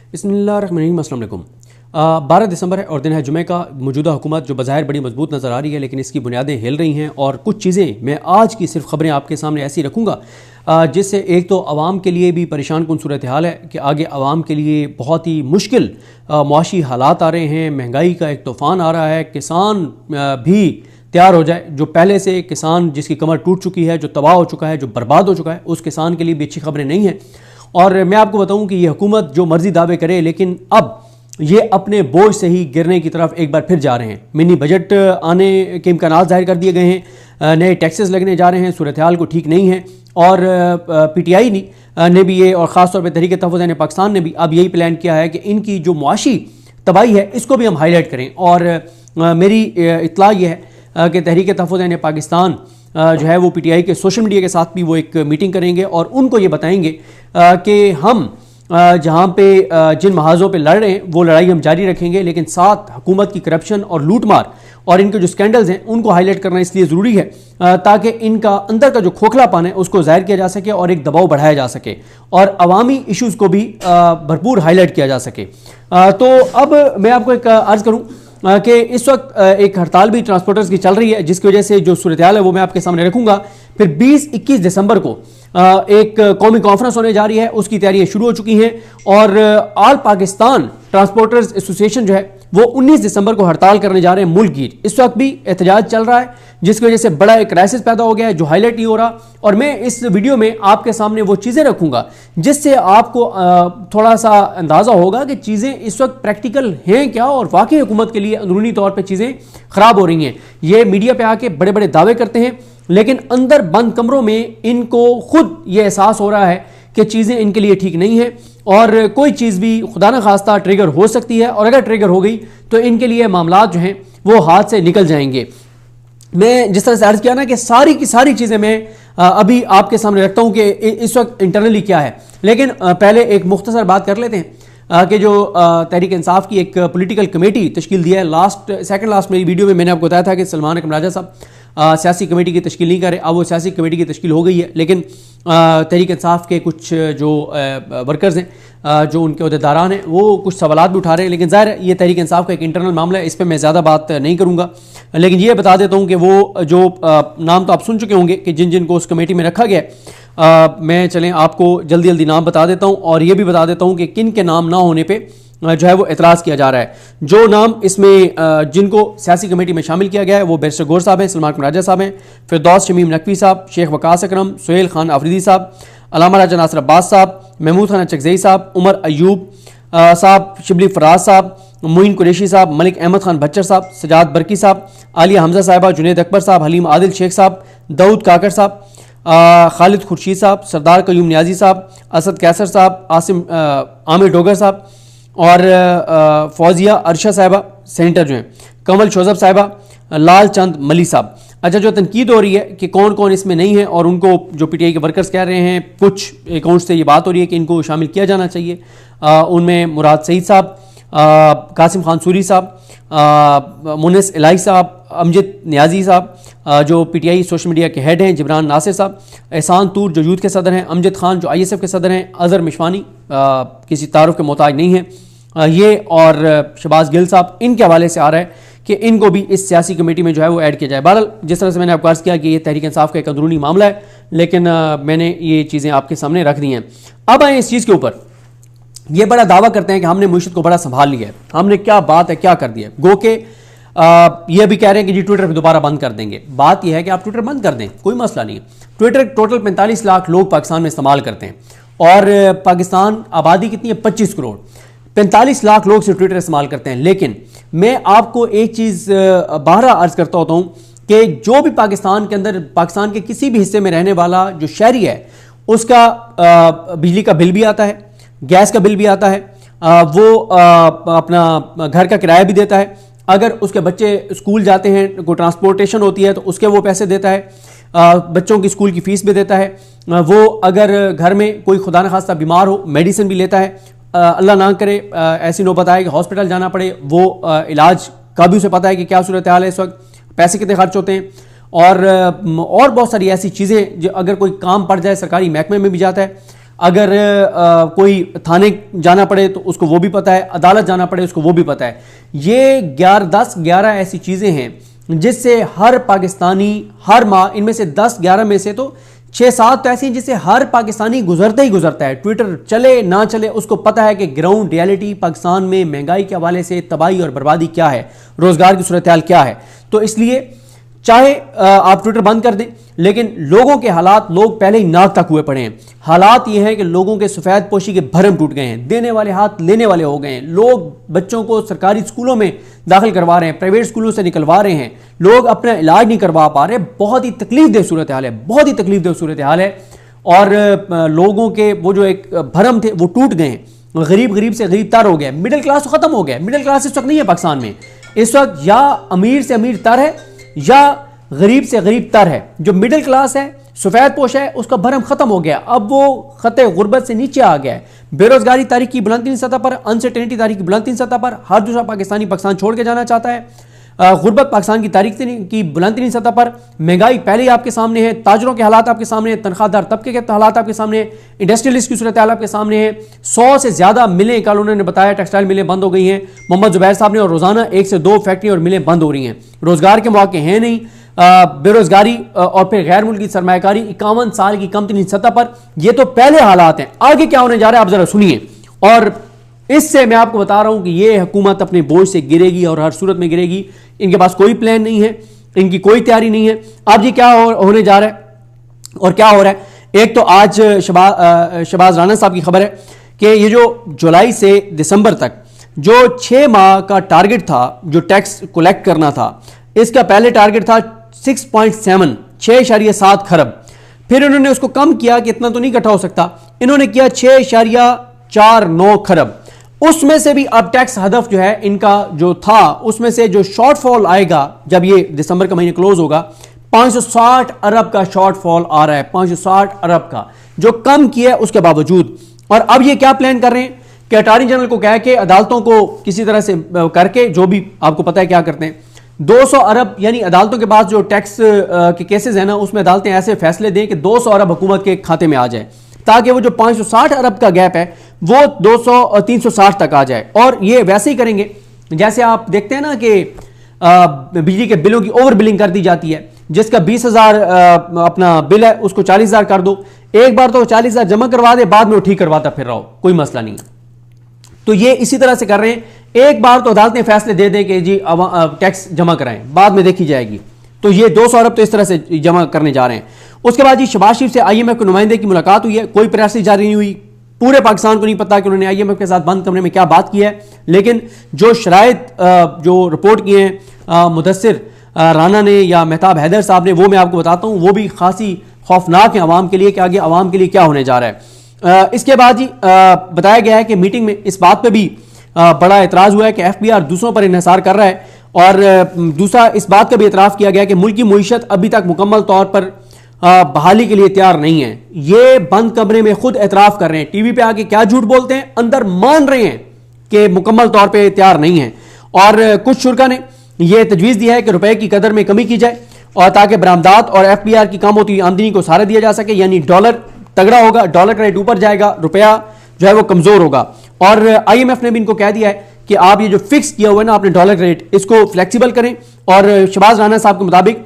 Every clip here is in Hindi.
बिस्मिल्लाहिर्रहमानिर्रहीम। अस्सलाम वालेकुम। 12 दिसंबर है और दिन है जुमे का। मौजूदा हुकूमत जो बज़ाहिर बड़ी मजबूत नज़र आ रही है, लेकिन इसकी बुनियादें हिल रही हैं और कुछ चीज़ें मैं आज की सिर्फ खबरें आपके सामने ऐसी रखूँगा जिससे एक तो आवाम के लिए भी परेशान कुन सूरत हाल है कि आगे आवाम के लिए बहुत ही मुश्किल मुआशी हालात आ रहे हैं। महंगाई का एक तूफ़ान आ रहा है। किसान भी तैयार हो जाए, जो पहले से किसान जिसकी कमर टूट चुकी है, जो तबाह हो चुका है, जो बर्बाद हो चुका है, उस किसान के लिए भी अच्छी खबरें नहीं हैं। और मैं आपको बताऊं कि ये हुकूमत जो मर्जी दावे करे, लेकिन अब ये अपने बोझ से ही गिरने की तरफ एक बार फिर जा रहे हैं। मिनी बजट आने के इम्कान जाहिर कर दिए गए हैं, नए टैक्सेस लगने जा रहे हैं, सूरत हाल को ठीक नहीं है। और PTI ने भी ये, और ख़ास तौर पर तहरीक तहफ़्फ़ुज़ पाकिस्तान ने भी अब यही प्लान किया है कि इनकी जो मुआशी तबाही है इसको भी हम हाईलाइट करें। और मेरी इत्तला ये है कि तहरीक तहफ़्फ़ुज़ पाकिस्तान जो है वो PTI के सोशल मीडिया के साथ भी वो एक मीटिंग करेंगे और उनको ये बताएंगे कि हम जहाँ पे जिन महाजों पे लड़ रहे हैं वो लड़ाई हम जारी रखेंगे, लेकिन साथ हुकूमत की करप्शन और लूटमार और इनके जो स्कैंडल्स हैं उनको हाईलाइट करना इसलिए ज़रूरी है ताकि इनका अंदर का जो खोखलापन है उसको जाहिर किया जा सके और एक दबाव बढ़ाया जा सके और अवामी इश्यूज़ को भी भरपूर हाईलाइट किया जा सके। तो अब मैं आपको एक अर्ज़ करूँ कि इस वक्त एक हड़ताल भी ट्रांसपोर्टर्स की चल रही है, जिसकी वजह से जो सूरत हाल है वो मैं आपके सामने रखूंगा। फिर 20-21 दिसंबर को एक कौमी कॉन्फ्रेंस होने जा रही है, उसकी तैयारियां शुरू हो चुकी हैं और ऑल पाकिस्तान ट्रांसपोर्टर्स एसोसिएशन जो है वो 19 दिसंबर को हड़ताल करने जा रहे हैं मुल्क गिर। इस वक्त भी एहतजाज चल रहा है, जिसकी वजह से बड़ा एक क्राइसिस पैदा हो गया है जो हाईलाइट नहीं हो रहा। और मैं इस वीडियो में आपके सामने वो चीज़ें रखूंगा जिससे आपको थोड़ा सा अंदाज़ा होगा कि चीज़ें इस वक्त प्रैक्टिकल हैं क्या और वाकई हुकूमत के लिए अंदरूनी तौर पर चीज़ें ख़राब हो रही हैं। ये मीडिया पर आके बड़े बड़े दावे करते हैं, लेकिन अंदर बंद कमरों में इनको खुद ये एहसास हो रहा है कि चीज़ें इनके लिए ठीक नहीं है और कोई चीज़ भी खुदा न खास्ता ट्रिगर हो सकती है और अगर ट्रिगर हो गई तो इनके लिए मामलात जो हैं वो हाथ से निकल जाएंगे। मैं जिस तरह से अर्ज़ किया ना कि सारी की सारी चीज़ें मैं अभी आपके सामने रखता हूँ कि इस वक्त इंटरनली क्या है, लेकिन पहले एक मुख्तसर बात कर लेते हैं कि जो तहरीक इंसाफ की एक पॉलिटिकल कमेटी तश्कील दिया है। सेकंड लास्ट मेरी वीडियो में मैंने आपको बताया था कि सलमान अकरम राजा साहब सियासी कमेटी की तश्कील नहीं करे। अब वो सियासी कमेटी की तश्कील हो गई है, लेकिन तहरीक इंसाफ के कुछ जो वर्कर्स हैं, जो उनके अहदेदारान हैं, वो कुछ सवालात भी उठा रहे हैं। लेकिन ज़ाहिर ये तहरीक इंसाफ का एक इंटरनल मामला है, इस पर मैं ज़्यादा बात नहीं करूँगा। लेकिन ये बता देता हूँ कि वो जो नाम तो आप सुन चुके होंगे कि जिन जिन को उस कमेटी में रखा गया, मैं चलें आपको जल्दी जल्दी नाम बता देता हूँ और ये भी बता देता हूँ कि किन के नाम ना होने पर जो है वो एतराज़ किया जा रहा है। जो नाम इसमें जिनको सियासी कमेटी में शामिल किया गया है वो बैरिस्टर गौर साहब हैं, सलमान अकरम राजा साहब हैं, फिरदौस शमीम नकवी साहब, शेख वकास अकरम, सुहेल खान आफरीदी साहब, अलामा राजा नासिर अब्बास साहब, महमूद खान चकजई साहब, उमर अयूब साहब, शिबली फराज साहब, मोइन कुरैशी साहब, मलिक अहमद खान बच्चर साहब, सजाद बरकी साहब, आलिया हमजा साहिबा, जुनेद अकबर साहब, हलीम आदिल शेख साहब, दाऊद काकर साहब, खालिद खुर्शीद साहब, सरदार कयूम नियाजी साहब, असद कैसर साहब, आसिम आमिर डोगर साहब और फौजिया अरशा साहिबा सेंटर जो हैं, कमल शोजब साहिबा, लाल चंद मली साहब। अच्छा, जो तनकीद हो रही है कि कौन कौन इसमें नहीं है और उनको जो PTI के वर्कर्स कह रहे हैं, कुछ अकाउंट से ये बात हो रही है कि इनको शामिल किया जाना चाहिए। उनमें मुराद सईद साहब, कासिम खान सूरी साहब, मुनिस इलाही साहब, अमजद नियाजी साहब जो PTI सोशल मीडिया के हेड हैं, जिब्रान नासिर साहब, एहसान तूर जो यूथ के सदर हैं, अमजद खान जो ISF के सदर हैं, अजहर मिशवानी किसी तारुफ के मोहताज नहीं है ये, और शहबाज गिल साहब। इनके हवाले से आ रहा है कि इनको भी इस सियासी कमेटी में जो है वो ऐड किया जाए। बहरहाल जिस तरह से मैंने आपको अर्ज़ किया कि ये तहरीक इंसाफ का एक अंदरूनी मामला है, लेकिन मैंने ये चीज़ें आपके सामने रख दी हैं। अब आए इस चीज़ के ऊपर, ये बड़ा दावा करते हैं कि हमने मुईशत को बड़ा संभाल लिया है, हमने क्या बात है क्या कर दिया। गो के ये भी कह रहे हैं कि जी ट्विटर पर दोबारा बंद कर देंगे। बात यह है कि आप ट्विटर बंद कर दें, कोई मसला नहीं है। ट्विटर टोटल 45 लाख लोग पाकिस्तान में इस्तेमाल करते हैं और पाकिस्तान आबादी कितनी है, 25 करोड़। 45 लाख लोग सिर्फ ट्विटर इस्तेमाल करते हैं। लेकिन मैं आपको एक चीज़ बारहा अर्ज करता होता हूँ कि जो भी पाकिस्तान के अंदर, पाकिस्तान के किसी भी हिस्से में रहने वाला जो शहरी है, उसका बिजली का बिल भी आता है, गैस का बिल भी आता है, वो अपना घर का किराया भी देता है। अगर उसके बच्चे स्कूल जाते हैं, कोई ट्रांसपोर्टेशन होती है तो उसके वो पैसे देता है, बच्चों की स्कूल की फ़ीस भी देता है। वो अगर घर में कोई खुदा न खास्ता बीमार हो, मेडिसिन भी लेता है। अल्लाह ना करे ऐसी नौबत आए कि हॉस्पिटल जाना पड़े, वो इलाज का भी उसे पता है कि क्या सूरत हाल है इस वक्त, पैसे कितने खर्च होते हैं। और बहुत सारी ऐसी चीज़ें जो अगर कोई काम पड़ जाए, सरकारी महकमे में भी जाता है, अगर कोई थाने जाना पड़े तो उसको वो भी पता है, अदालत जाना पड़े उसको वो भी पता है। ये 10-11 ऐसी चीज़ें हैं जिससे हर पाकिस्तानी हर माह, इनमें से 10-11 में से तो 6-7 तो ऐसी हैं जिससे हर पाकिस्तानी गुजरता ही गुजरता है। ट्विटर चले ना चले उसको पता है कि ग्राउंड रियलिटी पाकिस्तान में महंगाई के हवाले से तबाही और बर्बादी क्या है, रोजगार की सूरत हाल क्या है। तो इसलिए चाहे आप ट्विटर बंद कर दें, लेकिन लोगों के हालात, लोग पहले ही नाक तक हुए पड़े हैं। हालात ये हैं कि लोगों के सफ़ेद पोशी के भरम टूट गए हैं, देने वाले हाथ लेने वाले हो गए हैं। लोग बच्चों को सरकारी स्कूलों में दाखिल करवा रहे हैं, प्राइवेट स्कूलों से निकलवा रहे हैं, लोग अपना इलाज नहीं करवा पा रहे। बहुत ही तकलीफदेह सूरत हाल है, बहुत ही तकलीफदेह सूरत हाल है। और लोगों के वो जो एक भरम थे वो टूट गए हैं। गरीब से गरीब तर हो गया, मिडिल क्लास तो खत्म हो गया। मिडिल क्लास इस वक्त नहीं है पाकिस्तान में। इस वक्त या अमीर से अमीर तर है या गरीब से गरीब तर है। जो मिडिल क्लास है, सफेद पोश है, उसका भरम खत्म हो गया। अब वो खते गुर्बत से नीचे आ गया है। बेरोजगारी तारीख की बुलंदतरीन सतह पर, अनसर्टेनिटी तारीख की बुलंदतरीन सतह पर, हर दूसरा पाकिस्तानी पाकिस्तान छोड़ के जाना चाहता है। गुर्बत पाकिस्तान की तारीख की बुलंदतरीन सतह पर, महंगाई पहले ही आपके सामने है, ताजरों के हालात आपके सामने है, तनख्वाहदार तबके के हालात आपके सामने है, इंडस्ट्रियलिस्ट की सूरत हाल आपके सामने है। 100 से ज्यादा मिलें, कल उन्होंने बताया टेक्सटाइल मिलें बंद हो गई हैं मोहम्मद जुबैर साहब ने, और रोजाना 1 से 2 फैक्ट्री और मिलें बंद हो रही हैं। रोजगार के मौके हैं नहीं, बेरोजगारी और फिर गैर मुल्की सरमायाकारी 51 साल की कम तरीन सतह पर। ये तो पहले हालात हैं, आगे क्या होने जा रहा है आप जरा सुनिए। और इससे मैं आपको बता रहा हूं कि ये हुकूमत अपने बोझ से गिरेगी और हर सूरत में गिरेगी। इनके पास कोई प्लान नहीं है, इनकी कोई तैयारी नहीं है। अब जी क्या होने जा रहा है और क्या हो रहा है। एक तो आज शहबाज राना साहब की खबर है कि ये जो जुलाई से दिसंबर तक जो 6 माह का टारगेट था, जो टैक्स कलेक्ट करना था, इसका पहले टारगेट था 6.7 खरब। फिर उन्होंने उसको कम किया कि इतना तो नहीं इकट्ठा हो सकता, इन्होंने किया 6.49 खरब। उसमें से भी अब टैक्स हदफ जो है इनका जो था, उसमें से जो शॉर्टफॉल आएगा जब ये दिसंबर का महीना क्लोज होगा, 560 अरब का शॉर्टफॉल आ रहा है। 560 अरब का जो कम किया है उसके बावजूद। और अब ये क्या प्लान कर रहे हैं कि अटॉर्नी जनरल को कह के अदालतों को किसी तरह से करके, जो भी आपको पता है क्या करते हैं, 200 अरब यानी अदालतों के पास जो टैक्स के केसेस हैं ना, उसमें अदालतें ऐसे फैसले दें कि 200 अरब हुकूमत के खाते में आ जाए, ताकि वो जो 560 अरब का गैप है वो 360 तक आ जाए। और ये वैसे ही करेंगे जैसे आप देखते हैं ना कि बिजली के बिलों की ओवर बिलिंग कर दी जाती है। जिसका 20,000 अपना बिल है उसको 40,000 कर दो, एक बार तो 40,000 जमा करवा दे, बाद में वो ठीक करवाता फिर रहो, कोई मसला नहीं। तो ये इसी तरह से कर रहे हैं। एक बार तो अदालत ने फैसले दे दें कि जी टैक्स जमा कराएं, बाद में देखी जाएगी। तो ये 200 अरब तो इस तरह से जमा करने जा रहे हैं। उसके बाद जी शहबाज शरीफ से IMF के नुमाइंदे की मुलाकात हुई है, कोई प्रेस जारी नहीं हुई। पूरे पाकिस्तान को नहीं पता कि उन्होंने IMF के साथ बंद कमरे में क्या बात की है, लेकिन जो शराइत जो रिपोर्ट किए हैं मुदस्सिर राना ने या मेहताब हैदर साहब ने, वो मैं आपको बताता हूँ, वो भी खासी खौफनाक है आवाम के लिए कि आगे आवाम के लिए क्या होने जा रहा है। इसके बाद जी बताया गया है कि मीटिंग में इस बात पर भी बड़ा एतराज़ हुआ है कि FBR दूसरों पर इन्हिसार कर रहा है। और दूसरा इस बात का भी एतराफ़ किया गया कि मुल्की मईशत अभी तक मुकम्मल तौर पर बहाली के लिए तैयार नहीं है। ये बंद कमरे में खुद एतराफ़ कर रहे हैं, टीवी पे आके क्या झूठ बोलते हैं, अंदर मान रहे हैं कि मुकम्मल तौर पे तैयार नहीं है। और कुछ शुरा ने यह तजवीज़ दिया है कि रुपए की कदर में कमी की जाए और ताकि बरामदात और FBR की कम होती आमदनी को सहारा दिया जा सके, यानी डॉलर तगड़ा होगा, डॉलर का रेट ऊपर जाएगा, रुपया जो है वो कमज़ोर होगा। और IMF ने भी इनको कह दिया है कि आप ये जो फिक्स किया हुआ है ना आपने डॉलर रेट, इसको फ्लेक्सिबल करें। और शहबाज राना साहब के मुताबिक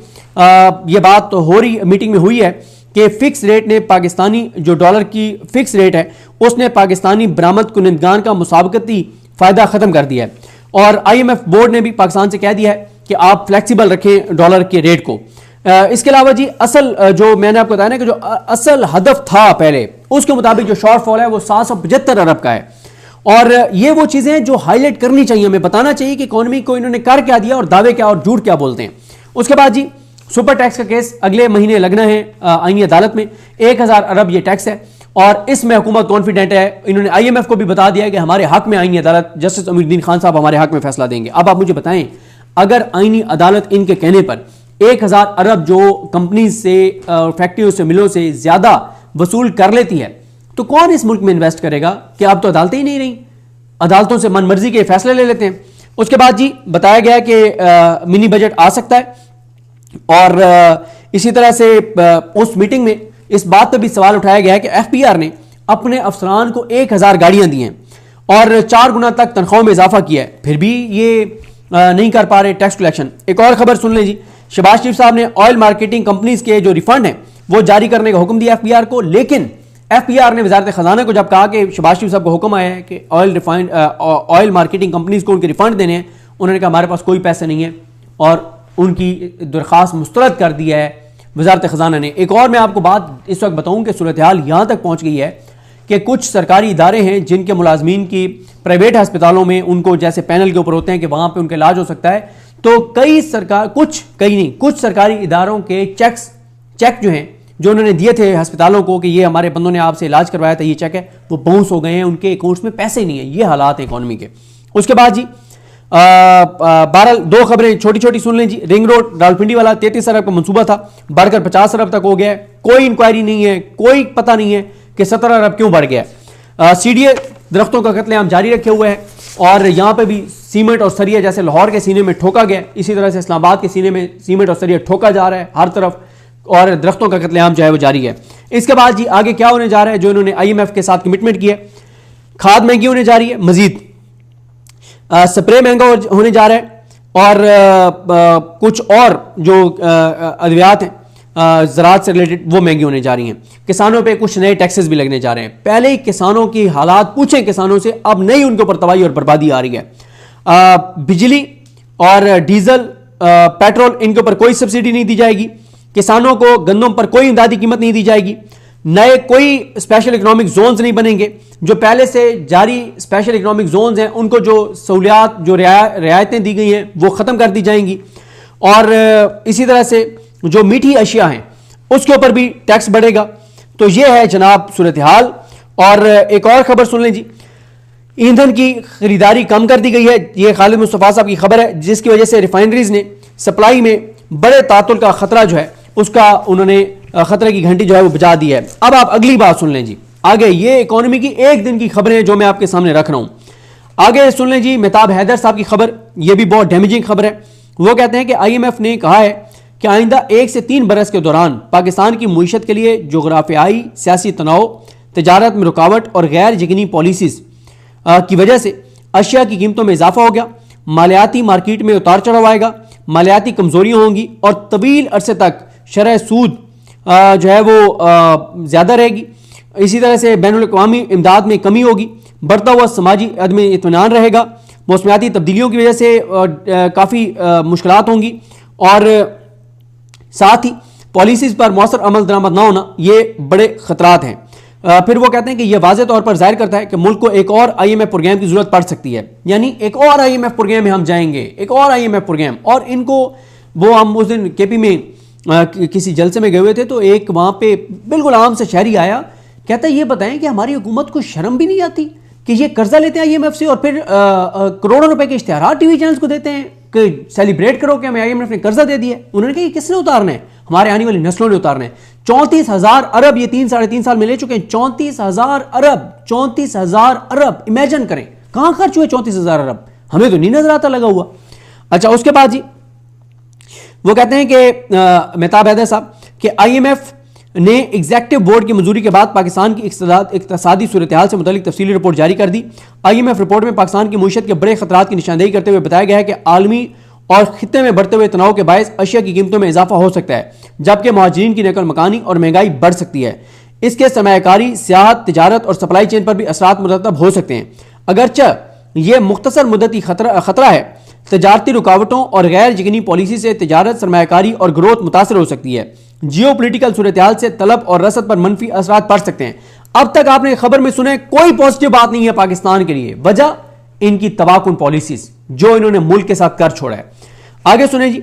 ये बात तो हो रही मीटिंग में हुई है कि फिक्स रेट ने पाकिस्तानी जो डॉलर की फिक्स रेट है उसने पाकिस्तानी बरामद कुनिंदगान का मुसाबकती फायदा खत्म कर दिया है। और IMF बोर्ड ने भी पाकिस्तान से कह दिया है कि आप फ्लेक्सिबल रखें डॉलर के रेट को। इसके अलावा जी असल जो मैंने आपको बताया ना कि जो असल हदफ था पहले, उसके मुताबिक जो शॉर्टफॉल है वो 775 अरब का है। और ये वो चीजें जो हाईलाइट करनी चाहिए, हमें बताना चाहिए कि इकोनॉमी को इन्होंने कर क्या दिया और दावे क्या और झूठ क्या बोलते हैं। उसके बाद जी सुपर टैक्स का केस अगले महीने लगना है आईनी अदालत में। 1000 अरब ये टैक्स है और इसमें हुकूमत कॉन्फिडेंट है। इन्होंने IMF को भी बता दिया कि हमारे हक में आईनी अदालत, जस्टिस अमीरुद्दीन खान साहब हमारे हक में फैसला देंगे। अब आप मुझे बताएं, अगर आईनी अदालत इनके कहने पर 1000 अरब जो कंपनीज से, फैक्ट्रियों से, मिलों से ज्यादा वसूल कर लेती है, तो कौन इस मुल्क में इन्वेस्ट करेगा? कि अब तो अदालतें ही नहीं रही, अदालतों से मनमर्जी के फैसले ले लेते हैं। उसके बाद जी बताया गया कि मिनी बजट आ सकता है। और इसी तरह से उस मीटिंग में इस बात पर भी सवाल उठाया गया है कि FBR ने अपने अफसरान को 1000 गाड़ियां दी हैं और 4 गुना तक तनख्वाहों में इजाफा किया है, फिर भी ये नहीं कर पा रहे टैक्स कलेक्शन। एक और खबर सुन लें जी, शहबाज शरीफ साहब ने ऑयल मार्केटिंग कंपनीज के जो रिफंड हैं वो जारी करने का हुक्म दिया एफबीआर को, लेकिन एफबीआर ने वजारत खजाना को जब कहा कि शहबाज शरीफ साहब को हुक्म आया है कि ऑयल मार्केटिंग कंपनीज को उनके रिफंड देने हैं, उन्होंने कहा हमारे पास कोई पैसे नहीं है और उनकी दरख्वास्त मुस्तरद कर दिया है वजारत खजाना ने। एक और मैं आपको बात इस वक्त बताऊं कि सूरत हाल यहां तक पहुंच गई है कि कुछ सरकारी इदारे हैं जिनके मुलाजमीन की प्राइवेट अस्पतालों में उनको जैसे पैनल के ऊपर होते हैं कि वहां पे उनका इलाज हो सकता है, तो कुछ सरकारी इदारों के चेक जो हैं जो उन्होंने दिए थे अस्पतालों को कि ये हमारे बंदों ने आपसे इलाज करवाया था, ये चेक है, वो बाउंस हो गए हैं, उनके अकाउंट्स में पैसे नहीं है। ये हालात है इकोनॉमी के। उसके बाद जी 2 खबरें छोटी छोटी सुन लें जी। रिंग रोड रावलपिंडी वाला 33 अरब का मंसूबा था, बढ़कर 50 अरब तक हो गया है, कोई इंक्वायरी नहीं है, कोई पता नहीं है कि 17 अरब क्यों बढ़ गया। सीडीए दरख्तों का कत्लेआम जारी रखे हुए है और यहां पे भी सीमेंट और सरिया जैसे लाहौर के सीने में ठोका गया, इसी तरह से इस्लामाबाद के सीने में सीमेंट और सरिया ठोका जा रहा है हर तरफ, और दरख्तों का कत्लेआम जो है वो जारी है। इसके बाद जी आगे क्या होने जा रहा है, जो इन्होंने IMF के साथ कमिटमेंट की है, खाद महंगी होने जा रही है, मजीद स्प्रे महंगा होने जा रहा है और कुछ और जो अद्वियात हैं ज़राअत से रिलेटेड वो महंगी होने जा रही हैं। किसानों पे कुछ नए टैक्सेस भी लगने जा रहे हैं। पहले ही किसानों की हालात पूछें किसानों से, अब नहीं उनके ऊपर तबाही और बर्बादी आ रही है। बिजली और डीजल पेट्रोल इनके ऊपर कोई सब्सिडी नहीं दी जाएगी, किसानों को गंदम पर कोई इमदादी कीमत नहीं दी जाएगी, नए कोई स्पेशल इकोनॉमिक जोन्स नहीं बनेंगे, जो पहले से जारी स्पेशल इकोनॉमिक जोन्स हैं उनको जो सहूलियात जो रियायतें दी गई हैं वो ख़त्म कर दी जाएंगी, और इसी तरह से जो मीठी अशिया हैं उसके ऊपर भी टैक्स बढ़ेगा। तो ये है जनाब सूरत हाल। और एक और खबर सुन लें जी, ईंधन की खरीदारी कम कर दी गई है, ये खालिद मुस्तफ़ा साहब की खबर है, जिसकी वजह से रिफाइनरीज ने सप्लाई में बड़े तातुल का खतरा जो है उसका उन्होंने खतरे की घंटी जो है वो बजा दी है। अब आप अगली बात सुन लें जी, आगे ये इकोनॉमी की एक दिन की खबरें जो मैं आपके सामने रख रहा हूं। आगे सुन लें जी मेहताब हैदर साहब की खबर, ये भी बहुत डैमेजिंग खबर है। वो कहते हैं कि IMF ने कहा है कि आइंदा 1 से 3 बरस के दौरान पाकिस्तान की मईशत के लिए जोग्राफियाई सियासी तनाव, तजारत में रुकावट और गैर यकीनी पॉलिसीज की वजह से अशिया की कीमतों में इजाफा हो गया, मालियाती मार्केट में उतार चढ़ाव आएगा, मालियाती कमजोरियां होंगी और तवील अरसे तक शरह सूद जो है वो ज़्यादा रहेगी। इसी तरह से बैनुल अक़वामी इमदाद में कमी होगी, बढ़ता हुआ समाजी अदम इत्मीनान रहेगा, मौसमियाती तब्दीलियों की वजह से काफ़ी मुश्किलात होंगी, और साथ ही पॉलिसीज़ पर मौसर अमल दरामद ना होना ये बड़े ख़तरात हैं। फिर वो कहते हैं कि यह वाज़े तौर पर जाहिर करता है कि मुल्क को एक और IMF प्रोग्राम की ज़रूरत पड़ सकती है, यानी एक और IMF प्रोग्राम में हम जाएंगे, एक और IMF प्रोग्राम। और इनको वो हम उस दिन KP में किसी जलसे में गए हुए थे, तो एक वहाँ पे बिल्कुल आम से शहरी आया, कहता है ये बताएं कि हमारी हुकूमत को शर्म भी नहीं आती कि ये कर्जा लेते हैं IMF से और फिर करोड़ों रुपए के इश्तिहार टीवी चैनल्स को देते हैं कि सेलिब्रेट करो कि हमें IMF ने कर्जा दे दिया। उन्होंने कहा किसने उतारना है, हमारे आने वाली नस्लों ने उतारना है। 34,000 अरब ये 3-3.5 साल में ले चुके हैं, 34,000 अरब इमेजिन करें कहां खर्च हुए 34,000 अरब, हमें तो नहीं नजर आता लगा हुआ। अच्छा, उसके बाद जी वो कहते हैं कि मेहताब हैदर साहब कि IMF ने एग्जेक्टिव बोर्ड की मंजूरी के बाद पाकिस्तान की इक्तिसादी सूरत हाल से मुतालिक तफसीली रिपोर्ट जारी कर दी। IMF रिपोर्ट में पाकिस्तान की मईशत के बड़े खतरात की निशानदेही करते हुए बताया गया है कि आलमी और खित्ते में बढ़ते हुए तनाव के बायस अशिया की कीमतों में इजाफा हो सकता है, जबकि मुहाजिरीन की नकल मकानी और महंगाई बढ़ सकती है। इसके सरमायाकारी, सियाहत, तिजारत और सप्लाई चेन पर भी असरात मुरतब हो सकते हैं। अगरचे यह मुख्तसर मुद्दती खतरा है, तजारती रुकावटों और गैर यकीनी पॉलिसी से तजारत, सरमायाकारी और ग्रोथ मुतासर हो सकती है। जियो पोलिटिकल सूरत हाल से तलब और रसद पर मनफी असरात पड़ सकते हैं। अब तक आपने खबर में सुने कोई पॉजिटिव बात नहीं है पाकिस्तान के लिए, वजह इनकी तबाहकुन पॉलिसीज जो इन्होंने मुल्क के साथ कर छोड़ा है। आगे सुने जी,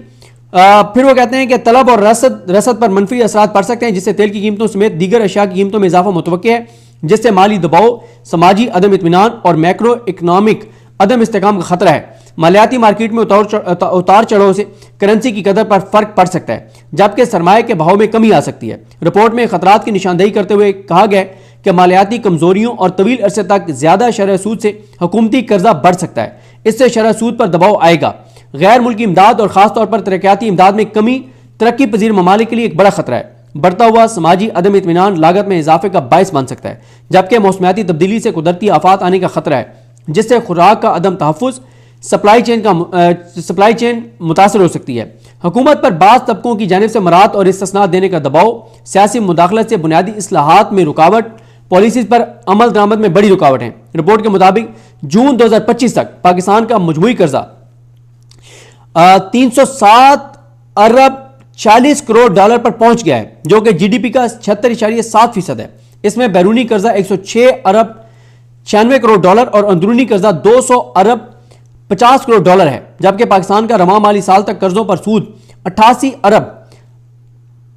फिर वो कहते हैं कि तलब और रसद पर मनफी असरात पड़ सकते हैं, जिससे तेल की कीमतों समेत दीगर अशिया की कीमतों में इजाफा मुतवक्किल है, जिससे माली दबाव, समाजी अदम इत्मीनान और मैक्रो इकनॉमिक अदम इस्तेकाम का खतरा है। मालियाती मार्केट में उतार चढ़ाव से करेंसी की कदर पर फर्क पड़ सकता है, जबकि सरमाए के भाव में कमी आ सकती है। रिपोर्ट में खतरात की निशानदेही करते हुए कहा गया कि मालियाती कमजोरियों और तवील अरसे तक ज्यादा शरह सूद से हुकूमती कर्जा बढ़ सकता है, इससे शरह सूद पर दबाव आएगा। गैर मुल्की इमदाद और खासतौर पर तरक्याती इमदाद में कमी तरक्की पजीर ममालिक के लिए एक बड़ा खतरा है। बढ़ता हुआ समाजी अदम इत्मीनान लागत में इजाफे का बायस बन सकता है, जबकि मौसमियाती तब्दीली से कुदरती आफात आने का खतरा है, जिससे खुराक का अदम तहफ़्फ़ुज़ सप्लाई चेन मुतासर हो सकती है। हुकूमत पर बाज़ तबकों की जानिब से मराहत और इस्तिस्नात देने का दबाव, सियासी मुदाखलत से बुनियादी इस्लाहात में रुकावट, पॉलिसीज पर अमल दरामद में बड़ी रुकावट है। रिपोर्ट के मुताबिक जून 2025 तक पाकिस्तान का मजमूई कर्जा 307 अरब 40 करोड़ डॉलर पर पहुंच गया है, जो कि जीडीपी का 76.7% है। इसमें बैरूनी कर्जा 106 अरब 96 करोड़ डॉलर और अंदरूनी कर्जा 200 अरब 50 करोड़ डॉलर है, जबकि पाकिस्तान का रवा माली साल तक कर्जों पर सूद 88 अरब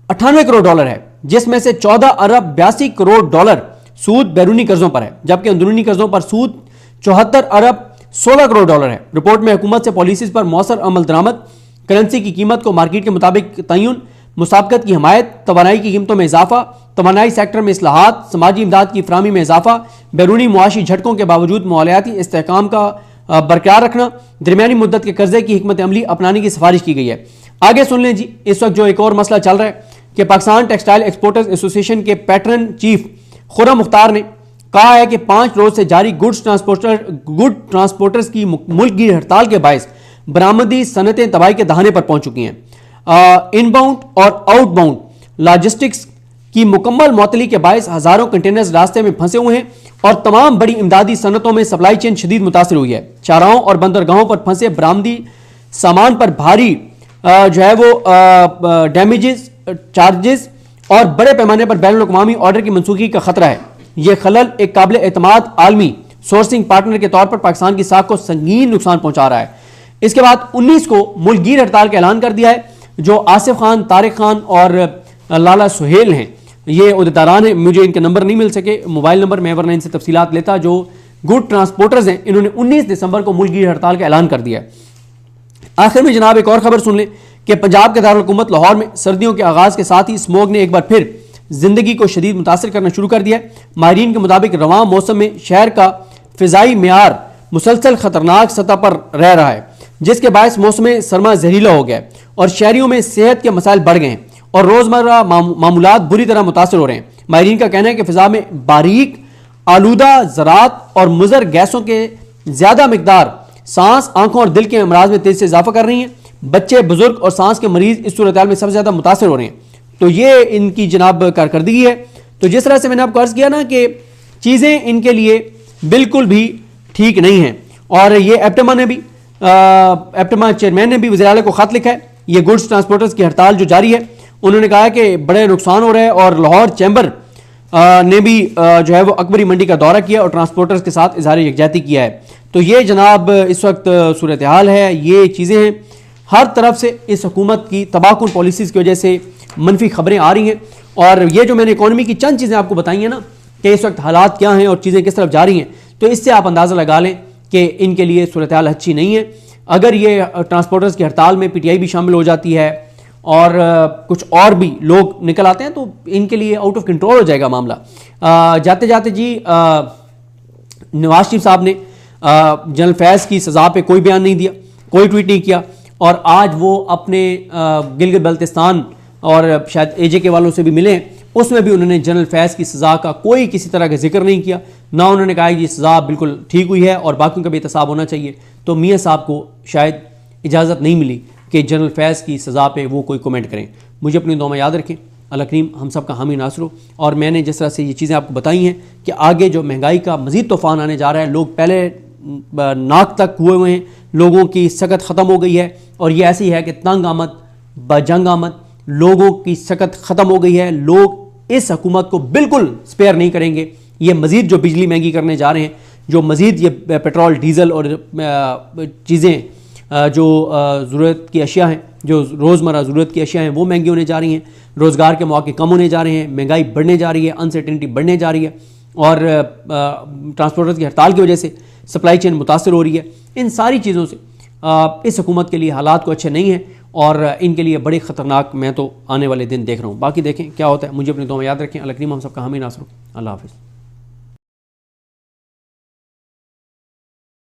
98 करोड़ डॉलर है, जिसमें से 14 अरब 82 करोड़ डॉलर सूद बैरूनी कर्जों पर है, जबकि अंदरूनी कर्जों पर सूद 74 अरब 16 करोड़ डॉलर है। रिपोर्ट में हुकूमत से पॉलिसीज पर मौसर अमल दरामद, करेंसी की कीमत को मार्केट के मुताबिक तयन, मुसाबकत की हमायत, तवानाई की कीमतों में इजाफा, तवानाई सेक्टर में इस्लाहात, समाजी इमदाद की फराहमी में इजाफा, बैरूनी मुआशी झटकों के बावजूद मालियाती इस्तेहकाम का बरकरार रखना, दरमियानी मुद्दत के कर्जे की हिकमत अमली अपनाने की सिफारिश की गई है। आगे सुन लें जी, इस वक्त जो एक और मसला चल रहा है कि पाकिस्तान टेक्सटाइल एक्सपोर्टर्स एसोसिएशन के पैटर्न चीफ खुर्रम मुख्तार ने कहा है कि 5 रोज से जारी गुड ट्रांसपोर्टर्स की मुल्क की हड़ताल के बायस बरामदी सनतें तबाही के दहाने पर पहुंच चुकी हैं। इनबाउंड और आउटबाउंड लॉजिस्टिक्स की मुकम्मल मअतली के बायस हजारों कंटेनर्स रास्ते में फंसे हुए हैं और तमाम बड़ी इमदादी सनतों में सप्लाई चेन शदीद मुतासर हुई है। शाहराहों और बंदरगाहों पर फंसे बरामदी सामान पर भारी जो है वो डैमेजेस, चार्जेस और बड़े पैमाने पर बैनुल अक़वामी ऑर्डर की मनसूखी का खतरा है। यह खलल एक काबिल एतमाद आलमी सोर्सिंग पार्टनर के तौर पर पाकिस्तान की साख को संगीन नुकसान पहुंचा रहा है। इसके बाद 19 को मुल्कगीर हड़ताल का ऐलान कर दिया है। जो आसिफ खान, तारिक खान और लाला सुहेल हैं, ये उहदेदारान हैं। मुझे इनके नंबर नहीं मिल सके, मोबाइल नंबर मैं वरना इनसे तफसीलात लेता। जो गुड ट्रांसपोर्टर्स हैं, इन्होंने 19 दिसंबर को मुल्कगीर हड़ताल का ऐलान कर दिया है। आखिर में जनाब एक और खबर सुन लें कि पंजाब के दारुल हुकूमत लाहौर में सर्दियों के आगाज के साथ ही स्मोग ने एक बार फिर जिंदगी को शदीद मुतासर करना शुरू कर दिया है। माहिरीन के मुताबिक रवां मौसम में शहर का फिजाई मेयार मुसलसल खतरनाक सतह पर रह रहा है, जिसके बायस मौसम सरमा जहरीला हो गया है और शहरियों में सेहत के मसाइल बढ़ गए हैं और रोजमर्रा मामूलात बुरी तरह मुतासर हो रहे हैं। माहिरीन का कहना है कि फिजा में बारीक आलूदा ज़रात और मुज़र गैसों के ज्यादा मिकदार सांस, आंखों और दिल के अमराज में तेजी से इजाफा कर रही हैं। बच्चे, बुजुर्ग और सांस के मरीज इस सूरत में सबसे ज्यादा मुतासर हो रहे हैं। तो ये इनकी जनाब कारकर्दगी है। तो जिस तरह से मैंने आपको अर्ज किया ना कि चीजें इनके लिए बिल्कुल भी ठीक नहीं है और ये एप्टमा चेयरमैन ने भी वज़ीर-ए-आला को खत लिखा है। ये गुड्स ट्रांसपोर्टर्स की हड़ताल जो जारी है, उन्होंने कहा है कि बड़े नुकसान हो रहे हैं और लाहौर चैम्बर ने भी जो है वो अकबरी मंडी का दौरा किया और ट्रांसपोर्टर्स के साथ इजहार यकजहती किया है। तो ये जनाब इस वक्त सूरत हाल है, ये चीज़ें हैं। हर तरफ से इस हुकूमत की तबाहकुन पॉलिसीज़ की वजह से मनफी खबरें आ रही हैं और ये जो मैंने इकॉनमी की चंद चीज़ें आपको बताई हैं ना कि इस वक्त हालात क्या हैं और चीज़ें किस तरफ जा रही हैं, तो इससे आप अंदाज़ा लगा लें कि इनके लिए सूरत हाल अच्छी नहीं है। अगर ये ट्रांसपोर्टर्स की हड़ताल में PTI भी शामिल हो जाती है और कुछ और भी लोग निकल आते हैं तो इनके लिए आउट ऑफ कंट्रोल हो जाएगा मामला। जाते जाते जी नवाज शरीफ साहब ने जनरल फैज़ की सज़ा पे कोई बयान नहीं दिया, कोई ट्वीट नहीं किया और आज वो अपने गिलगित बल्तिस्तान और शायद AJK वालों से भी मिले, उसमें भी उन्होंने जनरल फैज़ की सज़ा का कोई किसी तरह का जिक्र नहीं किया। ना उन्होंने कहा कि सज़ा बिल्कुल ठीक हुई है और बाकियों का भी एहतसाब होना चाहिए। तो मियाँ साहब को शायद इजाज़त नहीं मिली कि जनरल फैज़ की सज़ा पे वो कोई कमेंट करें। मुझे अपनी दुआ में याद रखें। अल्लाह करीम हम सब का हामी नासर हो। और मैंने जिस तरह से ये चीज़ें आपको बताई हैं कि आगे जो महंगाई का मज़ीद तूफ़ान आने जा रहा है, लोग पहले नाक तक हुए हैं, लोगों की सकत ख़त्म हो गई है और ये ऐसी है कि तंग आमद बजंग आमद, लोगों की सकत ख़त्म हो गई है। लोग इस हुकूमत को बिल्कुल स्पेयर नहीं करेंगे। ये मज़ीद जो बिजली महंगी करने जा रहे हैं, जो मज़ीद ये पेट्रोल डीज़ल और चीज़ें जो ज़रूरत की अशिया हैं, जो रोज़मर्रा ज़रूरत की अशिया हैं, वो महंगी होने जा रही हैं। रोज़गार के मौके कम होने जा रहे हैं, महंगाई बढ़ने जा रही है, अनसर्टेनिटी बढ़ने जा रही है और ट्रांसपोर्टर्स की हड़ताल की वजह से सप्लाई चेन मुतासर हो रही है। इन सारी चीज़ों से इस हुकूमत के लिए हालात को अच्छे नहीं हैं और इनके लिए बड़े ख़तरनाक मैं तो आने वाले दिन देख रहा हूँ। बाकी देखें क्या होता है। मुझे अपनी दुआ में याद रखें। अल्लाह करीम हम सबका हामी नासर हो। अल्लाह हाफ़िज़।